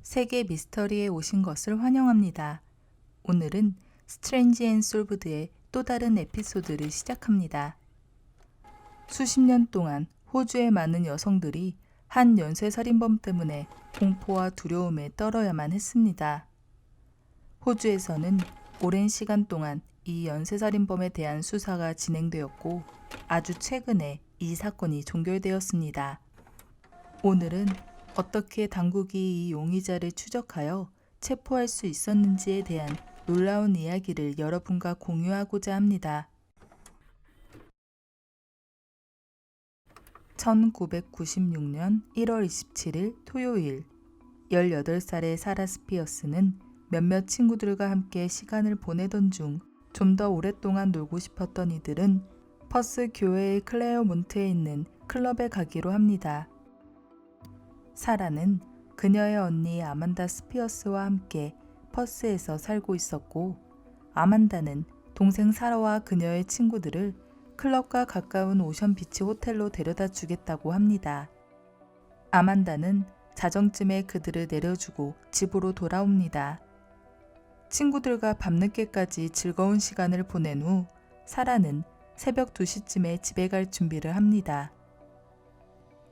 세계 미스터리에 오신 것을 환영합니다. 오늘은 스트레인지 앤 솔브드의 또 다른 에피소드를 시작합니다. 수십 년 동안 호주의 많은 여성들이 한 연쇄살인범 때문에 공포와 두려움에 떨어야만 했습니다. 호주에서는 오랜 시간 동안 이 연쇄살인범에 대한 수사가 진행되었고 아주 최근에 이 사건이 종결되었습니다. 오늘은 어떻게 당국이 이 용의자를 추적하여 체포할 수 있었는지에 대한 놀라운 이야기를 여러분과 공유하고자 합니다. 1996년 1월 27일 토요일, 18살의 사라 스피어스는 몇몇 친구들과 함께 시간을 보내던 중 좀 더 오랫동안 놀고 싶었던 이들은 퍼스 교회의 클레어몬트에 있는 클럽에 가기로 합니다. 사라는 그녀의 언니 아만다 스피어스와 함께 퍼스에서 살고 있었고, 아만다는 동생 사라와 그녀의 친구들을 클럽과 가까운 오션 비치 호텔로 데려다 주겠다고 합니다. 아만다는 자정쯤에 그들을 내려주고 집으로 돌아옵니다. 친구들과 밤늦게까지 즐거운 시간을 보낸 후 사라는 새벽 2시쯤에 집에 갈 준비를 합니다.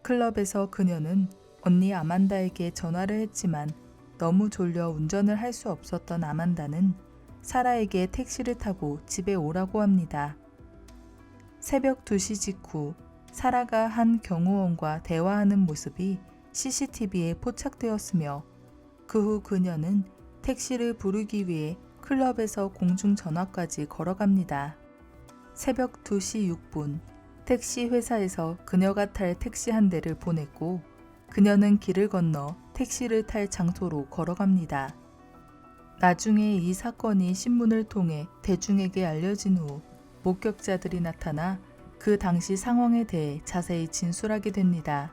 클럽에서 그녀는 언니 아만다에게 전화를 했지만 너무 졸려 운전을 할 수 없었던 아만다는 사라에게 택시를 타고 집에 오라고 합니다. 새벽 2시 직후 사라가 한 경호원과 대화하는 모습이 CCTV에 포착되었으며 그 후 그녀는 택시를 부르기 위해 클럽에서 공중전화까지 걸어갑니다. 새벽 2시 6분 택시 회사에서 그녀가 탈 택시 한 대를 보냈고 그녀는 길을 건너 택시를 탈 장소로 걸어갑니다. 나중에 이 사건이 신문을 통해 대중에게 알려진 후 목격자들이 나타나 그 당시 상황에 대해 자세히 진술하게 됩니다.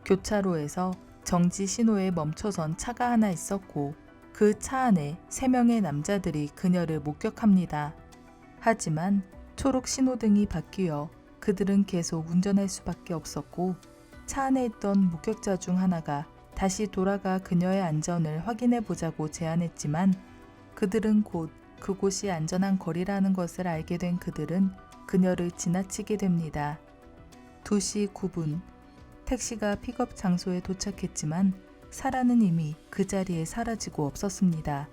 교차로에서 정지 신호에 멈춰선 차가 하나 있었고 그 차 안에 3명의 남자들이 그녀를 목격합니다. 하지만 초록 신호등이 바뀌어 그들은 계속 운전할 수밖에 없었고 차 안에 있던 목격자 중 하나가 다시 돌아가 그녀의 안전을 확인해 보자고 제안했지만 그들은 곧 그곳이 안전한 거리라는 것을 알게 된 그들은 그녀를 지나치게 됩니다. 2시 9분 택시가 픽업 장소에 도착했지만 사라는 이미 그 자리에 사라지고 없었습니다.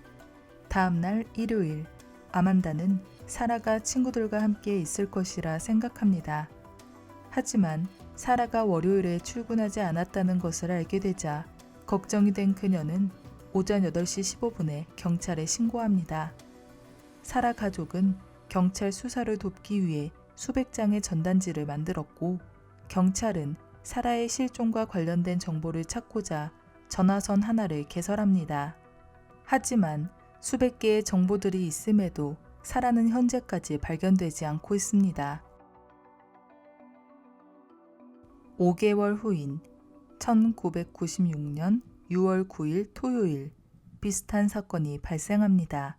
다음 날 일요일, 아만다는 사라가 친구들과 함께 있을 것이라 생각합니다. 하지만 사라가 월요일에 출근하지 않았다는 것을 알게 되자 걱정이 된 그녀는 오전 8시 15분에 경찰에 신고합니다. 사라 가족은 경찰 수사를 돕기 위해 수백 장의 전단지를 만들었고 경찰은 사라의 실종과 관련된 정보를 찾고자 전화선 하나를 개설합니다. 하지만 수백 개의 정보들이 있음에도 사라는 현재까지 발견되지 않고 있습니다. 5개월 후인 1996년 6월 9일 토요일, 비슷한 사건이 발생합니다.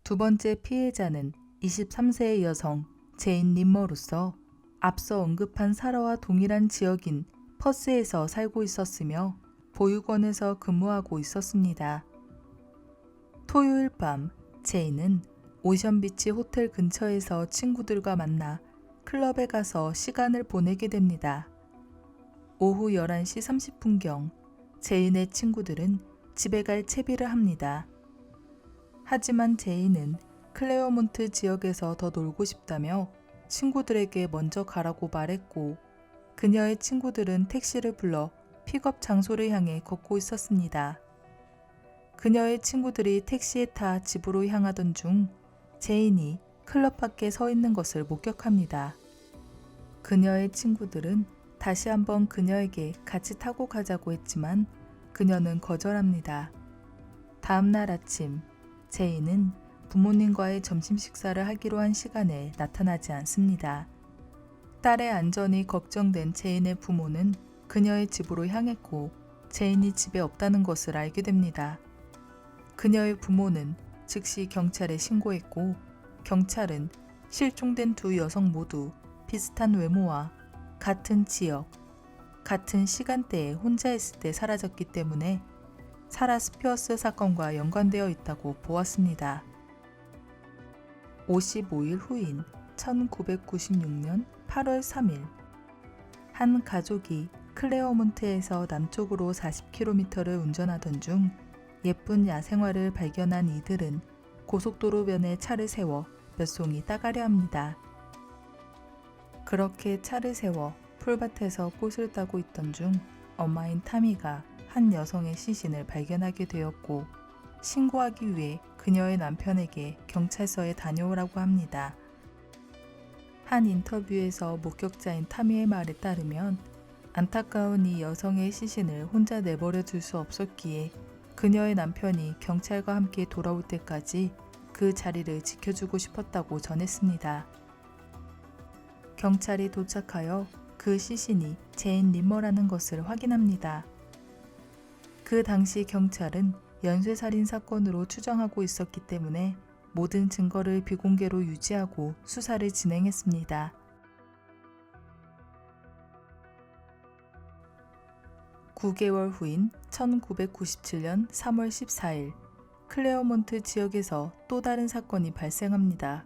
두 번째 피해자는 23세의 여성 제인 림머로서 앞서 언급한 사라와 동일한 지역인 퍼스에서 살고 있었으며 보육원에서 근무하고 있었습니다. 토요일 밤 제인은 오션비치 호텔 근처에서 친구들과 만나 클럽에 가서 시간을 보내게 됩니다. 오후 11시 30분경 제인의 친구들은 집에 갈 채비를 합니다. 하지만 제인은 클레어몬트 지역에서 더 놀고 싶다며 친구들에게 먼저 가라고 말했고 그녀의 친구들은 택시를 불러 픽업 장소를 향해 걷고 있었습니다. 그녀의 친구들이 택시에 타 집으로 향하던 중 제인이 클럽 밖에 서 있는 것을 목격합니다. 그녀의 친구들은 다시 한번 그녀에게 같이 타고 가자고 했지만 그녀는 거절합니다. 다음 날 아침 제인은 부모님과의 점심 식사를 하기로 한 시간에 나타나지 않습니다. 딸의 안전이 걱정된 제인의 부모는 그녀의 집으로 향했고 제인이 집에 없다는 것을 알게 됩니다. 그녀의 부모는 즉시 경찰에 신고했고 경찰은 실종된 두 여성 모두 비슷한 외모와 같은 지역, 같은 시간대에 혼자 있을 때 사라졌기 때문에 사라 스피어스 사건과 연관되어 있다고 보았습니다. 55일 후인 1996년 8월 3일 한 가족이 클레어몬트에서 남쪽으로 40km를 운전하던 중 예쁜 야생화를 발견한 이들은 고속도로변에 차를 세워 몇 송이 따가려 합니다. 그렇게 차를 세워 풀밭에서 꽃을 따고 있던 중 엄마인 타미가 한 여성의 시신을 발견하게 되었고 신고하기 위해 그녀의 남편에게 경찰서에 다녀오라고 합니다. 한 인터뷰에서 목격자인 타미의 말에 따르면 안타까운 이 여성의 시신을 혼자 내버려 둘 수 없었기에 그녀의 남편이 경찰과 함께 돌아올 때까지 그 자리를 지켜주고 싶었다고 전했습니다. 경찰이 도착하여 그 시신이 제인 림머라는 것을 확인합니다. 그 당시 경찰은 연쇄살인 사건으로 추정하고 있었기 때문에 모든 증거를 비공개로 유지하고 수사를 진행했습니다. (9개월) 후인 1997년 3월 14일 클레어몬트 지역에서 또 다른 사건이 발생합니다.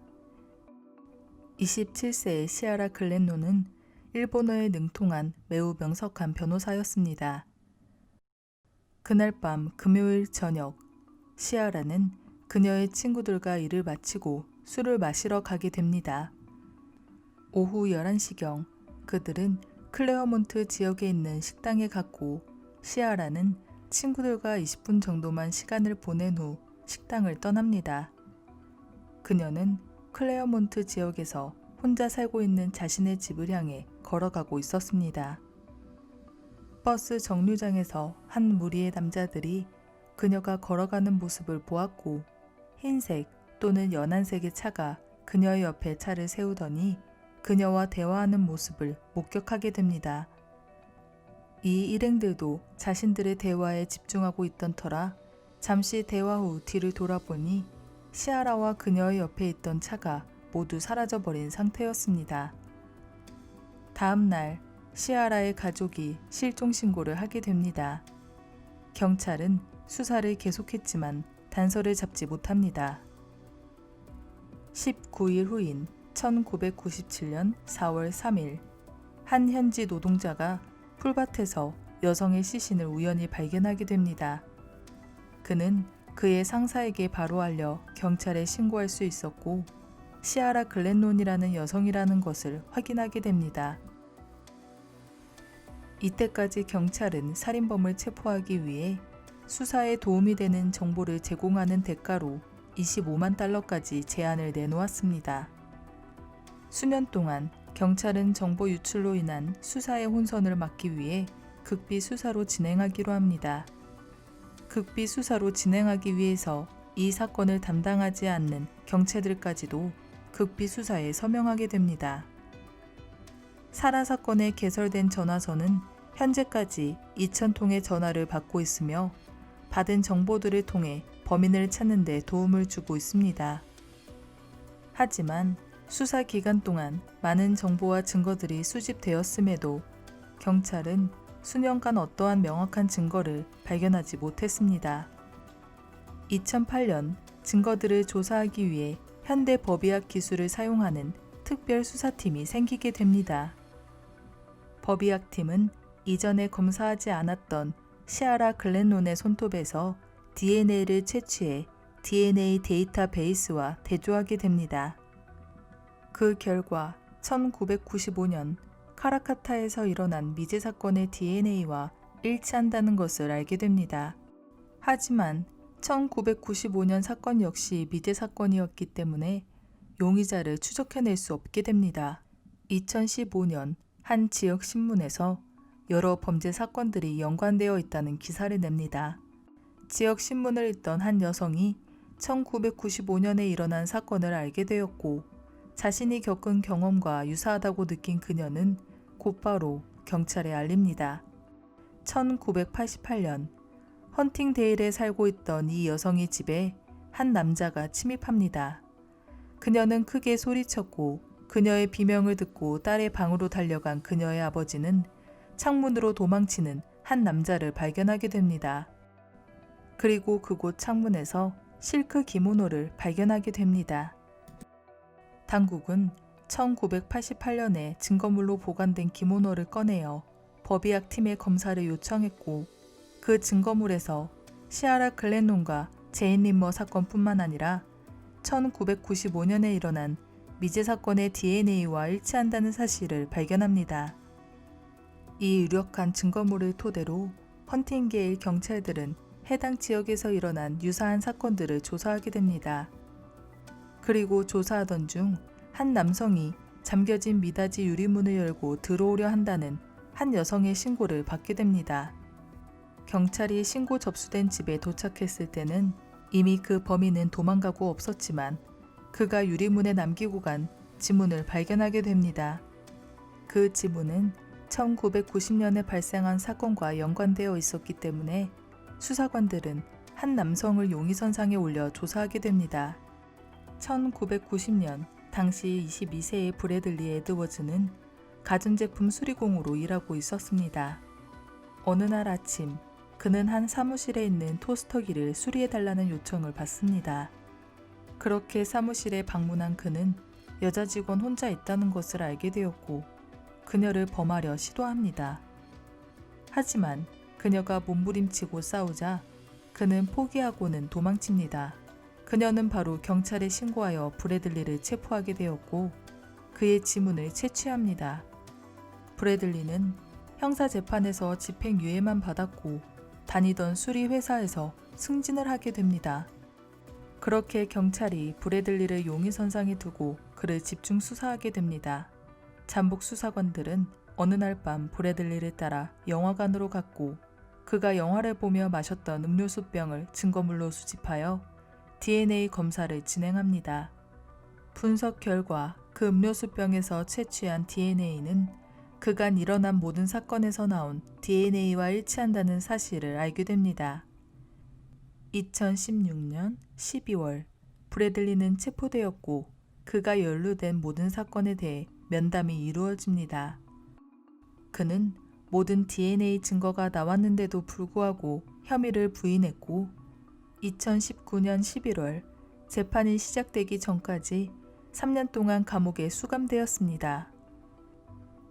27세의 시아라 글렌노는 일본어에 능통한 매우 명석한 변호사였습니다. 그날 밤 금요일 저녁, 시아라는 그녀의 친구들과 일을 마치고 술을 마시러 가게 됩니다. 오후 11시경 그들은 클레어몬트 지역에 있는 식당에 갔고 시아라는 친구들과 20분 정도만 시간을 보낸 후 식당을 떠납니다. 그녀는 클레어몬트 지역에서 혼자 살고 있는 자신의 집을 향해 걸어가고 있었습니다. 버스 정류장에서 한 무리의 남자들이 그녀가 걸어가는 모습을 보았고 흰색 또는 연한색의 차가 그녀의 옆에 차를 세우더니 그녀와 대화하는 모습을 목격하게 됩니다. 이 일행들도 자신들의 대화에 집중하고 있던 터라 잠시 대화 후 뒤를 돌아보니 시아라와 그녀의 옆에 있던 차가 모두 사라져버린 상태였습니다. 다음 날 시아라의 가족이 실종 신고를 하게 됩니다. 경찰은 수사를 계속했지만 단서를 잡지 못합니다. 19일 후인 1997년 4월 3일 한 현지 노동자가 풀밭에서 여성의 시신을 우연히 발견하게 됩니다. 그는 그의 상사에게 바로 알려 경찰에 신고할 수 있었고 시아라 글렌논이라는 여성이라는 것을 확인하게 됩니다. 이때까지 경찰은 살인범을 체포하기 위해 수사에 도움이 되는 정보를 제공하는 대가로 25만 달러까지 제안을 내놓았습니다. 수년 동안 경찰은 정보 유출로 인한 수사의 혼선을 막기 위해 극비 수사로 진행하기로 합니다. 극비 수사로 진행하기 위해서 이 사건을 담당하지 않는 경찰들까지도 극비 수사에 서명하게 됩니다. 사라 사건에 개설된 전화선은 현재까지 2,000통의 전화를 받고 있으며 받은 정보들을 통해 범인을 찾는 데 도움을 주고 있습니다. 하지만 수사 기간 동안 많은 정보와 증거들이 수집되었음에도 경찰은 수년간 어떠한 명확한 증거를 발견하지 못했습니다. 2008년 증거들을 조사하기 위해 현대 법의학 기술을 사용하는 특별 수사팀이 생기게 됩니다. 법의학팀은 이전에 검사하지 않았던 시아라 글렌논의 손톱에서 DNA를 채취해 DNA 데이터베이스와 대조하게 됩니다. 그 결과 1995년 카라카타에서 일어난 미제 사건의 DNA와 일치한다는 것을 알게 됩니다. 하지만 1995년 사건 역시 미제 사건이었기 때문에 용의자를 추적해낼 수 없게 됩니다. 2015년 한 지역 신문에서 여러 범죄 사건들이 연관되어 있다는 기사를 냅니다. 지역 신문을 읽던 한 여성이 1995년에 일어난 사건을 알게 되었고 자신이 겪은 경험과 유사하다고 느낀 그녀는 곧바로 경찰에 알립니다. 1988년 헌팅데일에 살고 있던 이 여성의 집에 한 남자가 침입합니다. 그녀는 크게 소리쳤고 그녀의 비명을 듣고 딸의 방으로 달려간 그녀의 아버지는 창문으로 도망치는 한 남자를 발견하게 됩니다. 그리고 그곳 창문에서 실크 기모노를 발견하게 됩니다. 당국은 1988년에 증거물로 보관된 기모노를 꺼내어 법의학팀의 검사를 요청했고, 그 증거물에서 시아라 글렌논과 제인 림머 사건뿐만 아니라 1995년에 일어난 미제 사건의 DNA와 일치한다는 사실을 발견합니다. 이 유력한 증거물을 토대로 헌팅게일 경찰들은 해당 지역에서 일어난 유사한 사건들을 조사하게 됩니다. 그리고 조사하던 중 한 남성이 잠겨진 미닫이 유리문을 열고 들어오려 한다는 한 여성의 신고를 받게 됩니다. 경찰이 신고 접수된 집에 도착했을 때는 이미 그 범인은 도망가고 없었지만 그가 유리문에 남기고 간 지문을 발견하게 됩니다. 그 지문은 1990년에 발생한 사건과 연관되어 있었기 때문에 수사관들은 한 남성을 용의선상에 올려 조사하게 됩니다. 1990년 당시 22세의 브래들리 에드워즈는 가전제품 수리공으로 일하고 있었습니다. 어느 날 아침 그는 한 사무실에 있는 토스터기를 수리해달라는 요청을 받습니다. 그렇게 사무실에 방문한 그는 여자 직원 혼자 있다는 것을 알게 되었고 그녀를 범하려 시도합니다. 하지만 그녀가 몸부림치고 싸우자 그는 포기하고는 도망칩니다. 그녀는 바로 경찰에 신고하여 브래들리를 체포하게 되었고 그의 지문을 채취합니다. 브래들리는 형사재판에서 집행유예만 받았고 다니던 수리회사에서 승진을 하게 됩니다. 그렇게 경찰이 브래들리를 용의선상에 두고 그를 집중 수사하게 됩니다. 잠복 수사관들은 어느 날 밤 브래들리를 따라 영화관으로 갔고 그가 영화를 보며 마셨던 음료수병을 증거물로 수집하여 DNA 검사를 진행합니다. 분석 결과 그 음료수병에서 채취한 DNA는 그간 일어난 모든 사건에서 나온 DNA와 일치한다는 사실을 알게 됩니다. 2016년 12월 브래들리는 체포되었고 그가 연루된 모든 사건에 대해 면담이 이루어집니다. 그는 모든 DNA 증거가 나왔는데도 불구하고 혐의를 부인했고 2019년 11월 재판이 시작되기 전까지 3년 동안 감옥에 수감되었습니다.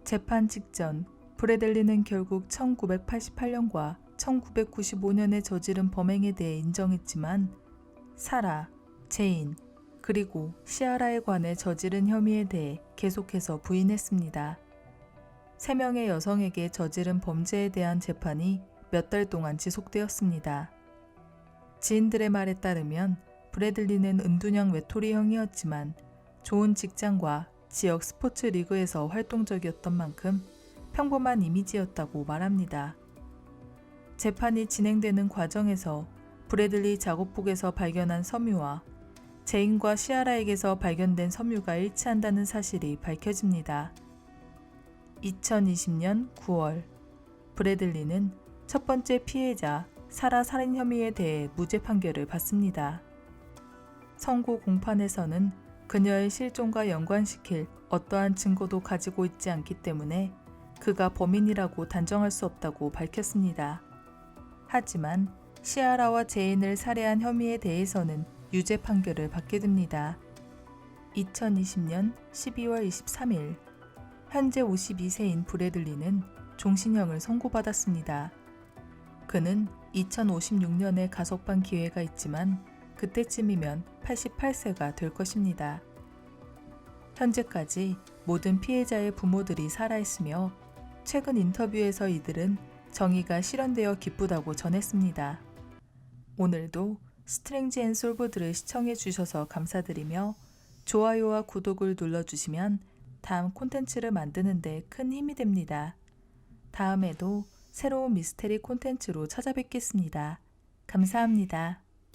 재판 직전 브래들리는 결국 1988년과 1995년에 저지른 범행에 대해 인정했지만 사라, 제인, 그리고 시아라에 관해 저지른 혐의에 대해 계속해서 부인했습니다. 3명의 여성에게 저지른 범죄에 대한 재판이 몇 달 동안 지속되었습니다. 지인들의 말에 따르면 브래들리는 은둔형 외톨이형이었지만 좋은 직장과 지역 스포츠 리그에서 활동적이었던 만큼 평범한 이미지였다고 말합니다. 재판이 진행되는 과정에서 브래들리 작업복에서 발견한 섬유와 제인과 시아라에게서 발견된 섬유가 일치한다는 사실이 밝혀집니다. 2020년 9월 브래들리는 첫 번째 피해자 사라 살인 혐의에 대해 무죄 판결을 받습니다. 선고 공판에서는 그녀의 실종과 연관시킬 어떠한 증거도 가지고 있지 않기 때문에 그가 범인이라고 단정할 수 없다고 밝혔습니다. 하지만 시아라와 제인을 살해한 혐의에 대해서는 유죄 판결을 받게 됩니다. 2020년 12월 23일 현재 52세인 브래들리는 종신형을 선고받았습니다. 그는 2056년에 가석방 기회가 있지만 그때쯤이면 88세가 될 것입니다. 현재까지 모든 피해자의 부모들이 살아있으며 최근 인터뷰에서 이들은 정의가 실현되어 기쁘다고 전했습니다. 오늘도 스트렝지 앤 솔브드를 시청해 주셔서 감사드리며 좋아요와 구독을 눌러주시면 다음 콘텐츠를 만드는 데 큰 힘이 됩니다. 다음에도 새로운 미스테리 콘텐츠로 찾아뵙겠습니다. 감사합니다.